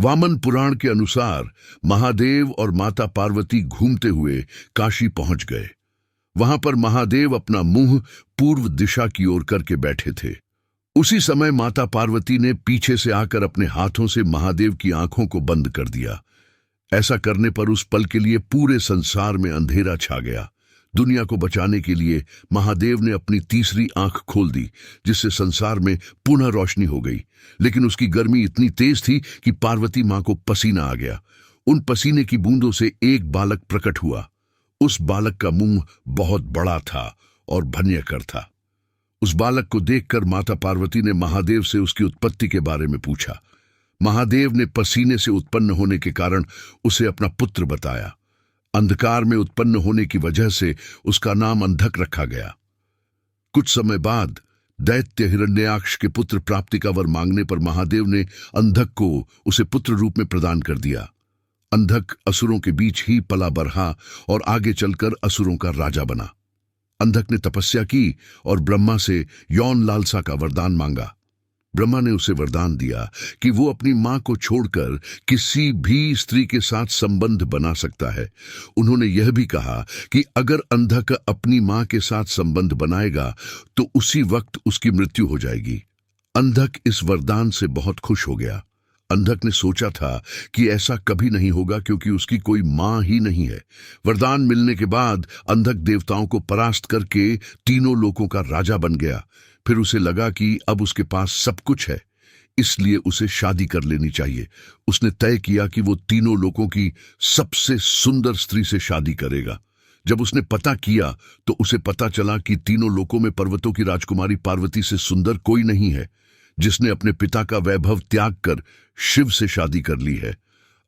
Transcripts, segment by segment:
वामन पुराण के अनुसार महादेव और माता पार्वती घूमते हुए काशी पहुंच गए। वहां पर महादेव अपना मुंह पूर्व दिशा की ओर करके बैठे थे। उसी समय माता पार्वती ने पीछे से आकर अपने हाथों से महादेव की आंखों को बंद कर दिया। ऐसा करने पर उस पल के लिए पूरे संसार में अंधेरा छा गया। दुनिया को बचाने के लिए महादेव ने अपनी तीसरी आंख खोल दी, जिससे संसार में पुनः रोशनी हो गई। लेकिन उसकी गर्मी इतनी तेज थी कि पार्वती मां को पसीना आ गया। उन पसीने की बूंदों से एक बालक प्रकट हुआ। उस बालक का मुंह बहुत बड़ा था और भयंकर था। उस बालक को देखकर माता पार्वती ने महादेव से उसकी उत्पत्ति के बारे में पूछा। महादेव ने पसीने से उत्पन्न होने के कारण उसे अपना पुत्र बताया। अंधकार में उत्पन्न होने की वजह से उसका नाम अंधक रखा गया। कुछ समय बाद दैत्य हिरण्याक्ष के पुत्र प्राप्ति का वर मांगने पर महादेव ने अंधक को उसे पुत्र रूप में प्रदान कर दिया। अंधक असुरों के बीच ही पला बढ़ा और आगे चलकर असुरों का राजा बना। अंधक ने तपस्या की और ब्रह्मा से यौन लालसा का वरदान मांगा। ब्रह्मा ने उसे वरदान दिया कि वो अपनी मां को छोड़कर किसी भी स्त्री के साथ संबंध बना सकता है। उन्होंने यह भी कहा कि अगर अंधक अपनी मां के साथ संबंध बनाएगा तो उसी वक्त उसकी मृत्यु हो जाएगी। अंधक इस वरदान से बहुत खुश हो गया। अंधक ने सोचा था कि ऐसा कभी नहीं होगा क्योंकि उसकी कोई मां ही नहीं है। वरदान मिलने के बाद अंधक देवताओं को परास्त करके तीनों लोकों का राजा बन गया। फिर उसे लगा कि अब उसके पास सब कुछ है, इसलिए उसे शादी कर लेनी चाहिए। उसने तय किया कि वो तीनों लोकों की सबसे सुंदर स्त्री से शादी करेगा। जब उसने पता किया तो उसे पता चला कि तीनों लोकों में पर्वतों की राजकुमारी पार्वती से सुंदर कोई नहीं है, जिसने अपने पिता का वैभव त्याग कर शिव से शादी कर ली है।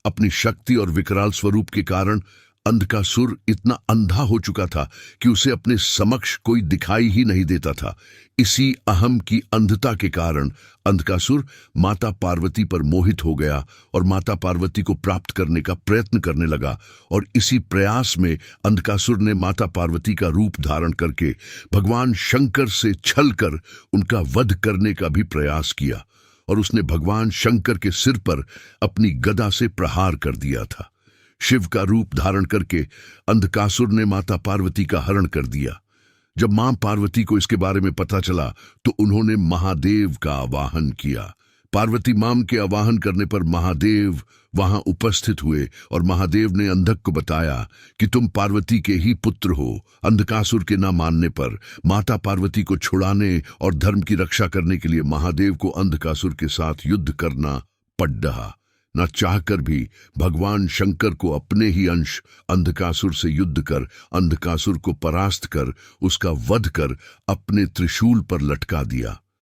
अपनी शक्ति और विकराल स्वरूप के कारण अंधकासुर इतना अंधा हो चुका था कि उसे अपने समक्ष कोई दिखाई ही नहीं देता था। इसी अहम की अंधता के कारण अंधकासुर माता पार्वती पर मोहित हो गया और माता पार्वती को प्राप्त करने का प्रयत्न करने लगा। और इसी प्रयास में अंधकासुर ने माता पार्वती का रूप धारण करके भगवान शंकर से छल कर उनका वध करने का भी प्रयास किया और उसने भगवान शंकर के सिर पर अपनी गदा से प्रहार कर दिया था। शिव का रूप धारण करके अंधकासुर ने माता पार्वती का हरण कर दिया। जब मां पार्वती को इसके बारे में पता चला तो उन्होंने महादेव का आवाहन किया। पार्वती मां के आवाहन करने पर महादेव वहां उपस्थित हुए और महादेव ने अंधक को बताया कि तुम पार्वती के ही पुत्र हो। अंधकासुर के न मानने पर माता पार्वती को छुड़ाने और धर्म की रक्षा करने के लिए महादेव को अंधकासुर के साथ युद्ध करना पड़ रहा। न चाहकर भी भगवान शंकर को अपने ही अंश अंधकासुर से युद्ध कर अंधकासुर को परास्त कर उसका वध कर अपने त्रिशूल पर लटका दिया।